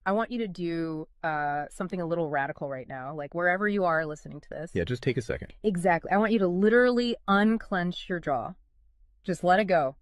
I want you to do something a little radical right now, like wherever you are listening to this. Yeah, just take a second. Exactly. I want you to literally unclench your jaw. Just let it go.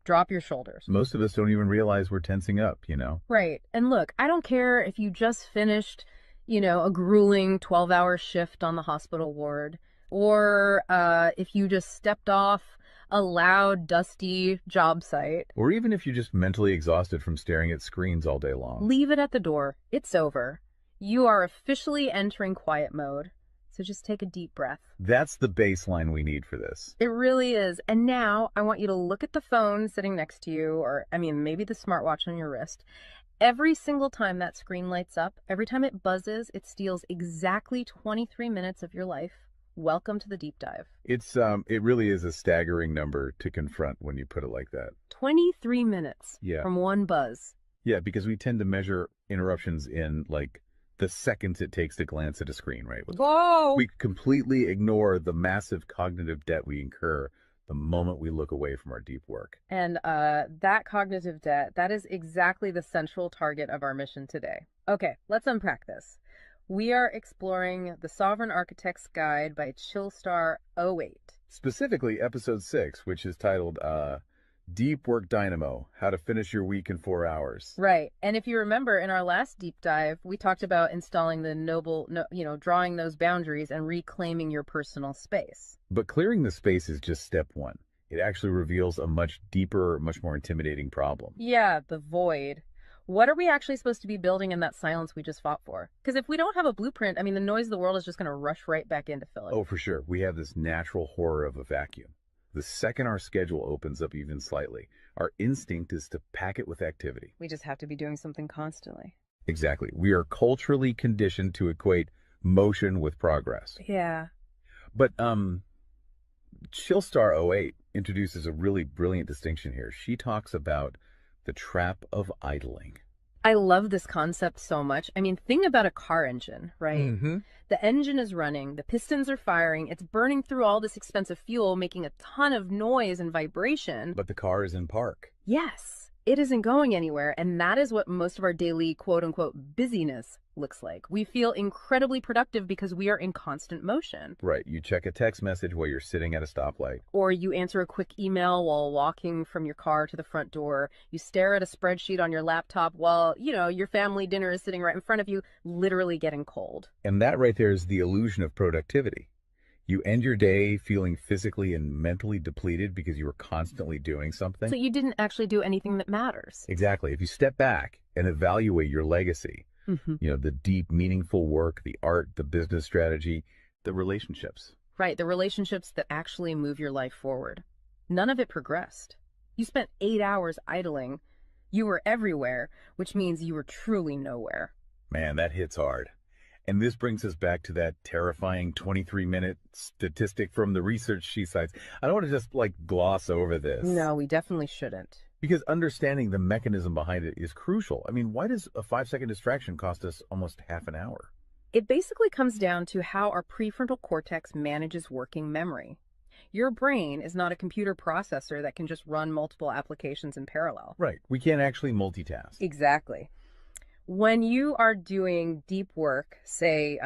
Drop your shoulders. Most of us don't even realize we're tensing up, you know? Right. And look, I don't care if you just finished, a grueling 12-hour shift on the hospital ward, or if you just stepped off a loud, dusty job site. Or even if you're just mentally exhausted from staring at screens all day long. Leave it at the door. It's over. You are officially entering quiet mode. So just take a deep breath. That's the baseline we need for this. It really is. And now I want you to look at the phone sitting next to you, or maybe the smartwatch on your wrist. Every single time that screen lights up, every time it buzzes, it steals exactly 23 minutes of your life. Welcome to the deep dive. It really is a staggering number to confront when you put it like that. 23 minutes Yeah. from one buzz. Yeah, because we tend to measure interruptions in like the seconds it takes to glance at a screen, right? Whoa! We completely ignore the massive cognitive debt we incur the moment we look away from our deep work. And that cognitive debt, that is exactly the central target of our mission today. Okay, let's unpack this. We are exploring The Sovereign Architect's Guide by Chillstar 08. Specifically, episode 6, which is titled Deep Work Dynamo, How to Finish Your Week in 4 Hours. Right. And if you remember in our last deep dive, we talked about installing drawing those boundaries and reclaiming your personal space. But clearing the space is just step one. It actually reveals a much deeper, much more intimidating problem. Yeah, the void. What are we actually supposed to be building in that silence we just fought for? Because if we don't have a blueprint, the noise of the world is just going to rush right back in to fill it. Oh, for sure. We have this natural horror of a vacuum. The second our schedule opens up even slightly, our instinct is to pack it with activity. We just have to be doing something constantly. Exactly. We are culturally conditioned to equate motion with progress. Yeah. But Chillstar 08 introduces a really brilliant distinction here. She talks about the trap of idling. I love this concept so much. Think about a car engine, right? Mm-hmm. The engine is running, the pistons are firing, it's burning through all this expensive fuel, making a ton of noise and vibration. But the car is in park. Yes, it isn't going anywhere, and that is what most of our daily quote-unquote busyness looks like. We feel incredibly productive because we are in constant motion. Right. You check a text message while you're sitting at a stoplight. Or you answer a quick email while walking from your car to the front door. You stare at a spreadsheet on your laptop while, your family dinner is sitting right in front of you, literally getting cold. And that right there is the illusion of productivity. You end your day feeling physically and mentally depleted because you were constantly doing something. So you didn't actually do anything that matters. Exactly. If you step back and evaluate your legacy, the deep, meaningful work, the art, the business strategy, the relationships. Right, the relationships that actually move your life forward. None of it progressed. You spent 8 hours idling. You were everywhere, which means you were truly nowhere. Man, that hits hard. And this brings us back to that terrifying 23-minute statistic from the research she cites. I don't want to just gloss over this. No, we definitely shouldn't. Because understanding the mechanism behind it is crucial. Why does a 5-second distraction cost us almost half an hour? It basically comes down to how our prefrontal cortex manages working memory. Your brain is not a computer processor that can just run multiple applications in parallel. Right. We can't actually multitask. Exactly. When you are doing deep work, say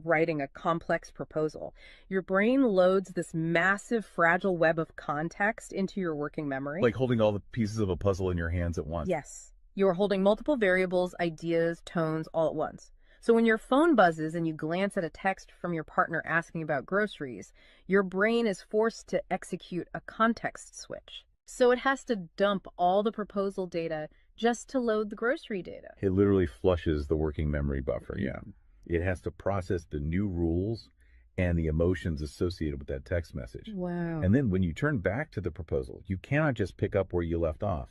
writing a complex proposal, your brain loads this massive fragile web of context into your working memory. Like holding all the pieces of a puzzle in your hands at once. Yes. You are holding multiple variables, ideas, tones all at once. So when your phone buzzes and you glance at a text from your partner asking about groceries, your brain is forced to execute a context switch. So it has to dump all the proposal data just to load the grocery data. It literally flushes the working memory buffer, yeah. It has to process the new rules and the emotions associated with that text message. Wow. And then when you turn back to the proposal, you cannot just pick up where you left off.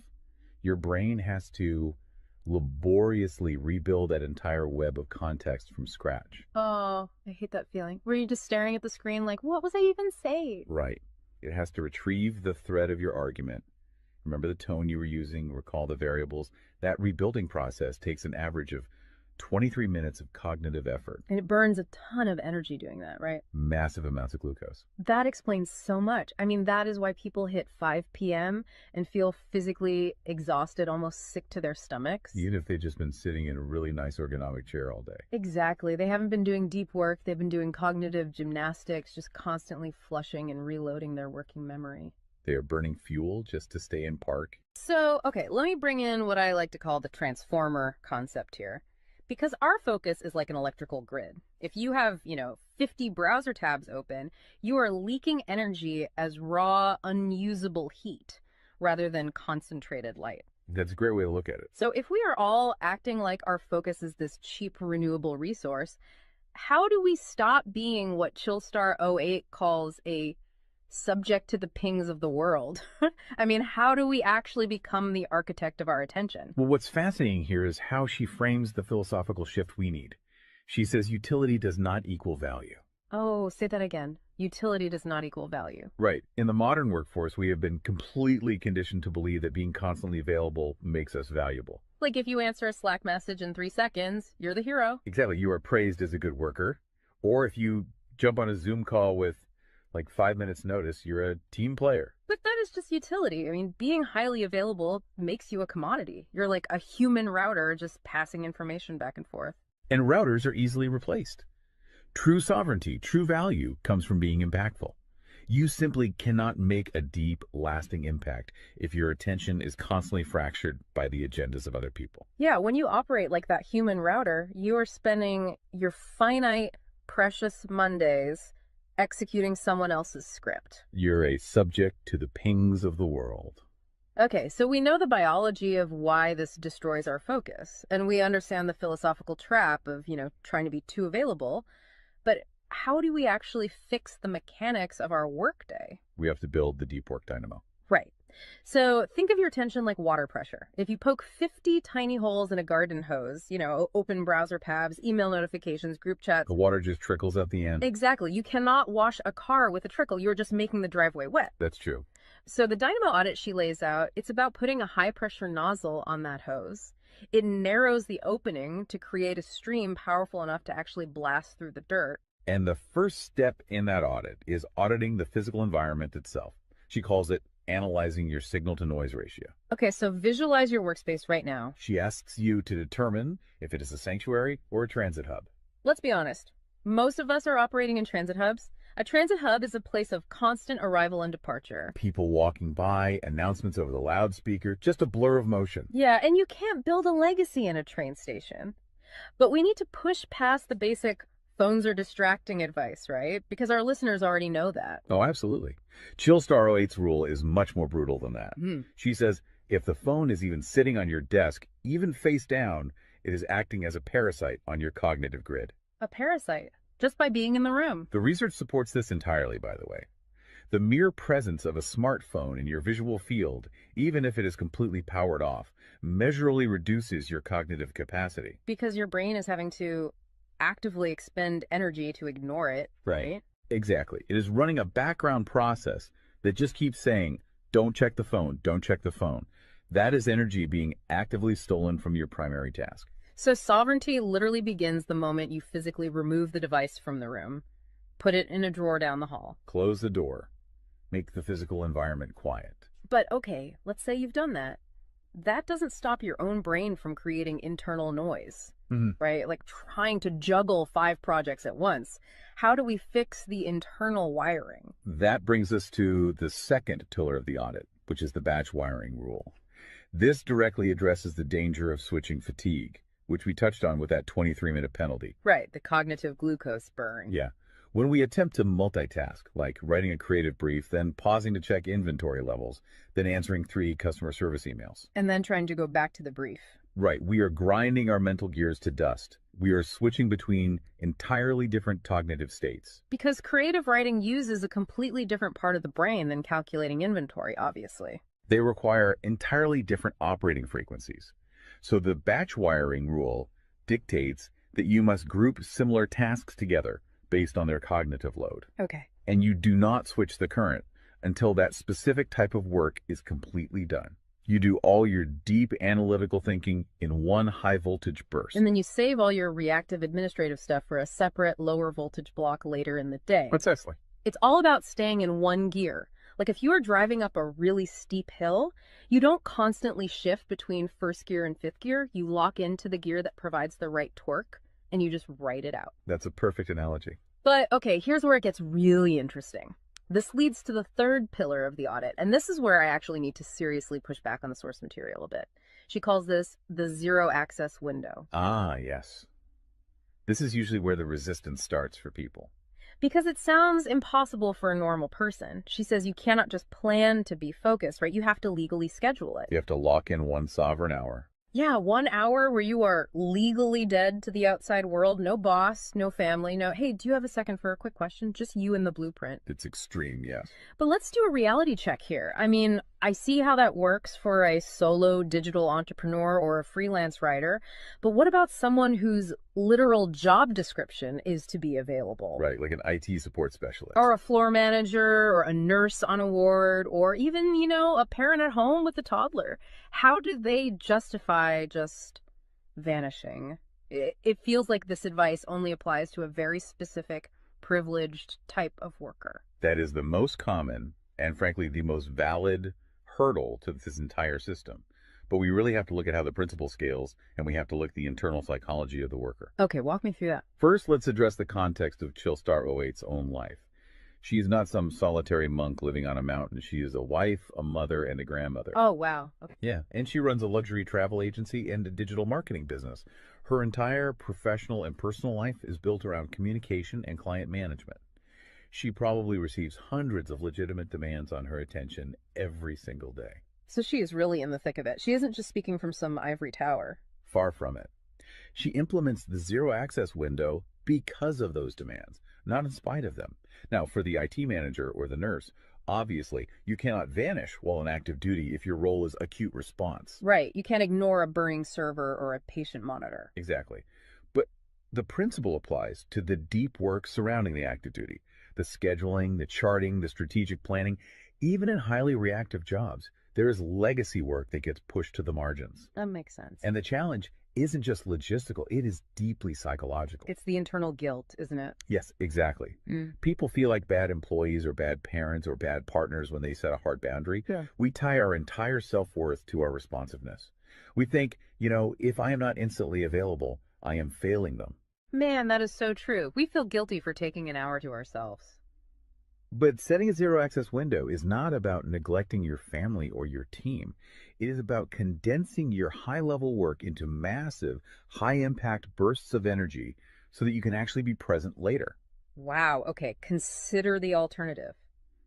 Your brain has to laboriously rebuild that entire web of context from scratch. Oh, I hate that feeling. Were you just staring at the screen like, what was I even saying? Right. It has to retrieve the thread of your argument. Remember the tone you were using, recall the variables. That rebuilding process takes an average of 23 minutes of cognitive effort, And it burns a ton of energy doing that, right? massive amounts of glucose. That explains so much. I mean, that is why people hit 5 p.m. and feel physically exhausted, almost sick to their stomachs. Even if they've just been sitting in a really nice ergonomic chair all day. Exactly. They haven't been doing deep work. They've been doing cognitive gymnastics, just constantly flushing and reloading their working memory. They are burning fuel just to stay in park. So, okay, let me bring in what I like to call the transformer concept here. Because our focus is like an electrical grid. If you have, 50 browser tabs open, you are leaking energy as raw, unusable heat rather than concentrated light. That's a great way to look at it. So if we are all acting like our focus is this cheap renewable resource, how do we stop being what Chillstar '08 calls a subject to the pings of the world? I mean, how do we actually become the architect of our attention? Well, what's fascinating here is how she frames the philosophical shift we need. She says utility does not equal value. Oh, say that again. Utility does not equal value. Right. In the modern workforce, we have been completely conditioned to believe that being constantly available makes us valuable. Like if you answer a Slack message in 3 seconds, you're the hero. Exactly. You are praised as a good worker. Or if you jump on a Zoom call with like 5 minutes notice, you're a team player. But that is just utility. I mean, being highly available makes you a commodity. You're like a human router just passing information back and forth. And routers are easily replaced. True sovereignty, true value comes from being impactful. You simply cannot make a deep, lasting impact if your attention is constantly fractured by the agendas of other people. Yeah, when you operate like that human router, you are spending your finite, precious Mondays executing someone else's script. You're a subject to the pings of the world. Okay, so we know the biology of why this destroys our focus, and we understand the philosophical trap of, trying to be too available. But how do we actually fix the mechanics of our workday? We have to build the deep work dynamo. Right. So think of your attention like water pressure. If you poke 50 tiny holes in a garden hose, open browser tabs, email notifications, group chats. The water just trickles at the end. Exactly. You cannot wash a car with a trickle. You're just making the driveway wet. That's true. So the Dynamo Audit she lays out, it's about putting a high pressure nozzle on that hose. It narrows the opening to create a stream powerful enough to actually blast through the dirt. And the first step in that audit is auditing the physical environment itself. She calls it analyzing your signal to noise ratio. Okay, so visualize your workspace right now. She asks you to determine if it is a sanctuary or a transit hub. Let's be honest. Most of us are operating in transit hubs. A transit hub is a place of constant arrival and departure. People walking by, announcements over the loudspeaker, just a blur of motion. Yeah, and you can't build a legacy in a train station. But we need to push past the basic phones are distracting advice, right? Because our listeners already know that. Oh, absolutely. Chillstar '08's rule is much more brutal than that. She says if the phone is even sitting on your desk, even face down, it is acting as a parasite on your cognitive grid. A parasite, just by being in the room. The research supports this entirely, by the way. The mere presence of a smartphone in your visual field, even if it is completely powered off, measurably reduces your cognitive capacity. Because your brain is having to actively expend energy to ignore it, right? Exactly. It is running a background process that just keeps saying, don't check the phone, don't check the phone. That is energy being actively stolen from your primary task. So sovereignty literally begins the moment you physically remove the device from the room, put it in a drawer down the hall. Close the door. Make the physical environment quiet. But okay, let's say you've done that. That doesn't stop your own brain from creating internal noise, right? Like trying to juggle 5 projects at once. How do we fix the internal wiring? That brings us to the second pillar of the audit, which is the batch wiring rule. This directly addresses the danger of switching fatigue, which we touched on with that 23-minute penalty. Right, the cognitive glucose burn. Yeah. When we attempt to multitask, like writing a creative brief, then pausing to check inventory levels, then answering 3 customer service emails. And then trying to go back to the brief. Right. We are grinding our mental gears to dust. We are switching between entirely different cognitive states. Because creative writing uses a completely different part of the brain than calculating inventory, obviously. They require entirely different operating frequencies. So the batch wiring rule dictates that you must group similar tasks together based on their cognitive load. Okay. And you do not switch the current until that specific type of work is completely done. You do all your deep analytical thinking in one high voltage And burst. then you save all your reactive administrative stuff for a separate lower voltage block later in the day. Precisely. It's all about staying in one gear. Like if you are driving up a really steep hill, you don't constantly shift between first gear and fifth gear. You lock into the gear that provides the right torque and you just ride it out. That's a perfect analogy. But okay, here's where it gets really interesting. This leads to the third pillar of the audit, and this is where I actually need to seriously push back on the source material a bit. She calls this the zero access window. Ah, yes. This is usually where the resistance starts for people. Because it sounds impossible for a normal person. She says you cannot just plan to be focused, right? You have to legally schedule it. You have to lock in one sovereign hour. Yeah, 1 hour where you are legally dead to the outside world. No boss, no family, no, hey, do you have a second for a quick question? Just you and the blueprint. It's extreme, yes. But let's do a reality check here. I mean, I see how that works for a solo digital entrepreneur or a freelance writer, but what about someone whose literal job description is to be available? Right, like an IT support specialist. Or a floor manager, or a nurse on a ward, or even, a parent at home with a toddler. How do they justify just vanishing? It feels like this advice only applies to a very specific, privileged type of worker. That is the most common and, frankly, the most valid hurdle to this entire system. But we really have to look at how the principle scales, and we have to look at the internal psychology of the worker. Okay, walk me through that. First, let's address the context of Chillstar '08's own life. She is not some solitary monk living on a mountain. She is a wife, a mother, and a grandmother. Oh, wow. Okay. Yeah, and she runs a luxury travel agency and a digital marketing business. Her entire professional and personal life is built around communication and client management. She probably receives hundreds of legitimate demands on her attention every single day. So she is really in the thick of it. She isn't just speaking from some ivory tower. Far from it. She implements the zero access window because of those demands, not in spite of them. Now, for the IT manager or the nurse, obviously, you cannot vanish while on active duty if your role is acute response. Right. You can't ignore a burning server or a patient monitor. Exactly. But the principle applies to the deep work surrounding the active duty, the scheduling, the charting, the strategic planning. Even in highly reactive jobs, there is legacy work that gets pushed to the margins. That makes sense. And the challenge isn't just logistical, it is deeply psychological. It's the internal guilt, isn't it? Yes, exactly. People feel like bad employees or bad parents or bad partners when they set a hard boundary. Yeah. We tie our entire self-worth to our responsiveness. We think, if I am not instantly available, I am failing them. Man, that is so true. We feel guilty for taking an hour to ourselves. But setting a zero access window is not about neglecting your family or your team. It is about condensing your high level work into massive, high impact bursts of energy so that you can actually be present later. Wow. Okay. Consider the alternative.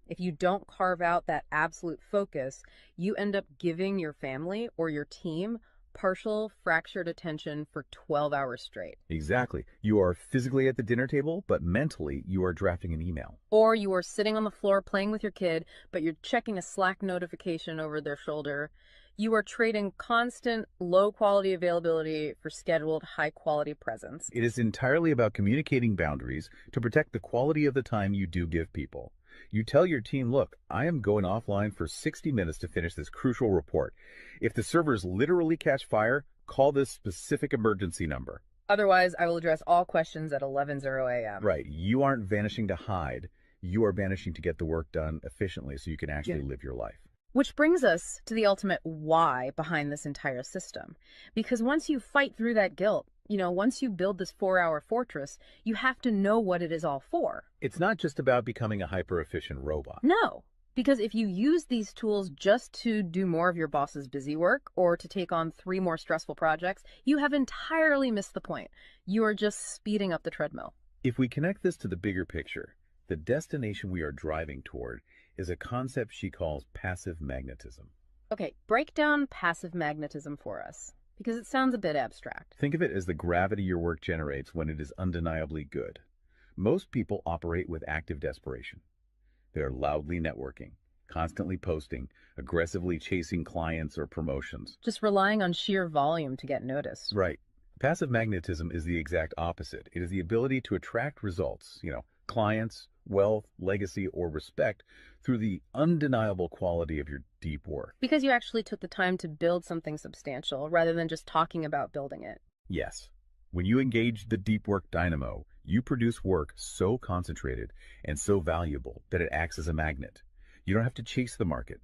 If you don't carve out that absolute focus, you end up giving your family or your team partial fractured attention for 12 hours straight. Exactly. You are physically at the dinner table, but mentally you are drafting an email. Or you are sitting on the floor playing with your kid, but you're checking a Slack notification over their shoulder. You are trading constant low quality availability for scheduled high quality presence. It is entirely about communicating boundaries to protect the quality of the time you do give people. You tell your team, look, I am going offline for 60 minutes to finish this crucial report. If the servers literally catch fire, call this specific emergency number. Otherwise, I will address all questions at 11:00 a.m. Right. You aren't vanishing to hide. You are vanishing to get the work done efficiently so you can actually live your life. Which brings us to the ultimate why behind this entire system. Because once you fight through that guilt, once you build this 4-hour fortress, you have to know what it is all for. It's not just about becoming a hyper-efficient robot. No, because if you use these tools just to do more of your boss's busy work or to take on 3 more stressful projects, you have entirely missed the point. You are just speeding up the treadmill. If we connect this to the bigger picture, the destination we are driving toward is a concept she calls passive magnetism. Okay, break down passive magnetism for us, because it sounds a bit abstract. Think of it as the gravity your work generates when it is undeniably good. Most people operate with active desperation. They are loudly networking, constantly posting, aggressively chasing clients or promotions. Just relying on sheer volume to get noticed. Right. Passive magnetism is the exact opposite. It is the ability to attract results, clients, wealth, legacy, or respect through the undeniable quality of your deep work. Because you actually took the time to build something substantial rather than just talking about building it. Yes, when you engage the deep work dynamo, you produce work so concentrated and so valuable that it acts as a magnet. You don't have to chase the market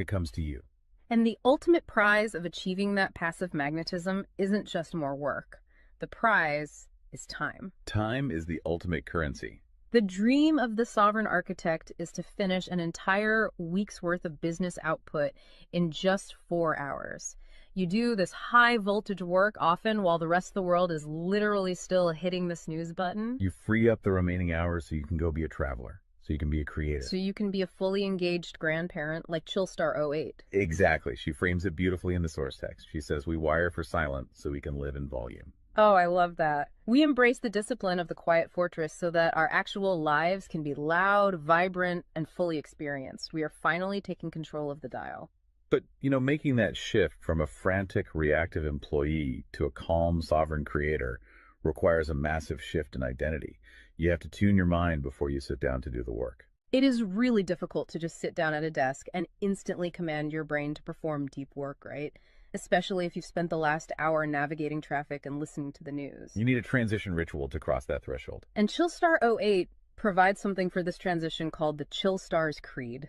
comes to you. And the ultimate prize of achieving that passive magnetism isn't just more work. The prize is time. Time is the ultimate currency. The dream of the sovereign architect is to finish an entire week's worth of business output in just 4 hours. You do this high voltage work often while the rest of the world is literally still hitting the snooze button. You free up the remaining hours so you can go be a traveler, so you can be a creator. So you can be a fully engaged grandparent like Chillstar 08. Exactly. She frames it beautifully in the source text. She says, we wire for silent so we can live in volume. Oh, I love that. We embrace the discipline of the quiet fortress so that our actual lives can be loud, vibrant, and fully experienced. We are finally taking control of the dial. But, making that shift from a frantic, reactive employee to a calm, sovereign creator requires a massive shift in identity. You have to tune your mind before you sit down to do the work. It is really difficult to just sit down at a desk and instantly command your brain to perform deep work, right? Especially if you've spent the last hour navigating traffic and listening to the news. You need a transition ritual to cross that threshold. And Chillstar 08 provides something for this transition called the Chillstar's Creed.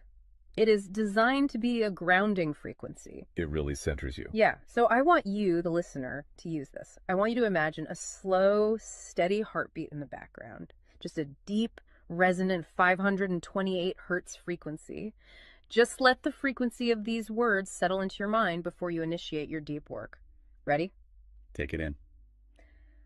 It is designed to be a grounding frequency. It really centers you. Yeah, so I want you, the listener, to use this. I want you to imagine a slow, steady heartbeat in the background. Just a deep, resonant 528 hertz frequency. Just let the frequency of these words settle into your mind before you initiate your deep work. Ready? Take it in.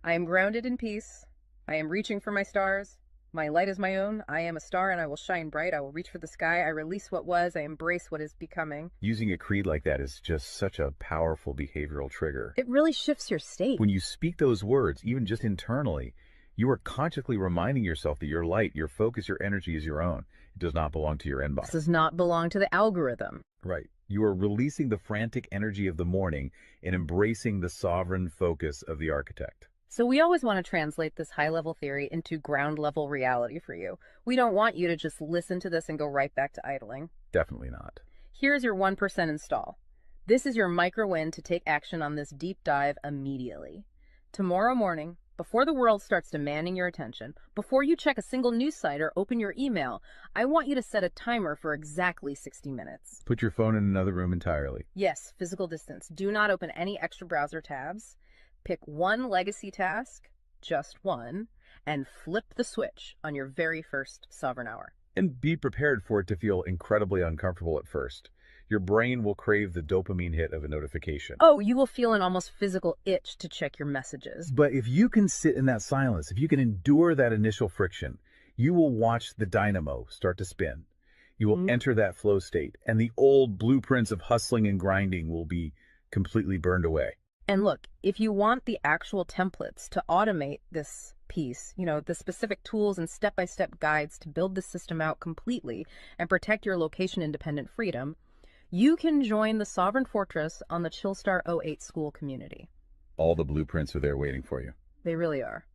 I am grounded in peace. I am reaching for my stars. My light is my own. I am a star and I will shine bright. I will reach for the sky. I release what was. I embrace what is becoming. Using a creed like that is just such a powerful behavioral trigger. It really shifts your state. When you speak those words, even just internally, you are consciously reminding yourself that your light, your focus, your energy is your own. It does not belong to your inbox. This does not belong to the algorithm. Right. You are releasing the frantic energy of the morning and embracing the sovereign focus of the architect. So we always want to translate this high-level theory into ground-level reality for you. We don't want you to just listen to this and go right back to idling. Definitely not. Here's your 1% install. This is your micro-win to take action on this deep dive immediately. Tomorrow morning, before the world starts demanding your attention, before you check a single news site or open your email, I want you to set a timer for exactly 60 minutes. Put your phone in another room entirely. Yes, physical distance. Do not open any extra browser tabs. Pick one legacy task, just one, and flip the switch on your very first sovereign hour. And be prepared for it to feel incredibly uncomfortable at first. Your brain will crave the dopamine hit of a notification. Oh, you will feel an almost physical itch to check your messages. But if you can sit in that silence, if you can endure that initial friction, you will watch the dynamo start to spin. You will enter that flow state, and the old blueprints of hustling and grinding will be completely burned away. And look, if you want the actual templates to automate this piece, the specific tools and step-by-step guides to build the system out completely and protect your location-independent freedom, you can join the Sovereign Fortress on the Chillstar 08 school community. All the blueprints are there waiting for you. They really are.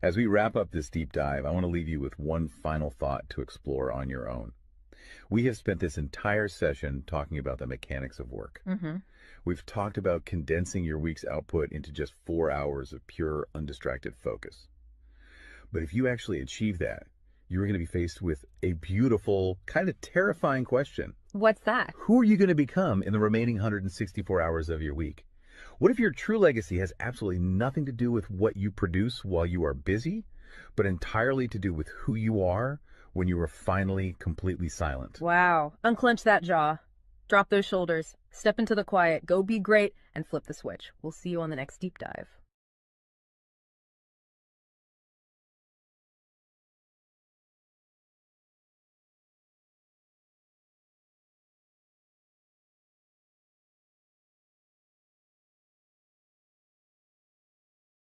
As we wrap up this deep dive, I want to leave you with one final thought to explore on your own. We have spent this entire session talking about the mechanics of work. We've talked about condensing your week's output into just 4 hours of pure, undistracted focus. But if you actually achieve that, you're going to be faced with a beautiful, kind of terrifying question. What's that? Who are you going to become in the remaining 164 hours of your week? What if your true legacy has absolutely nothing to do with what you produce while you are busy, but entirely to do with who you are when you are finally completely silent? Wow. Unclench that jaw. Drop those shoulders. Step into the quiet. Go be great and flip the switch. We'll see you on the next deep dive.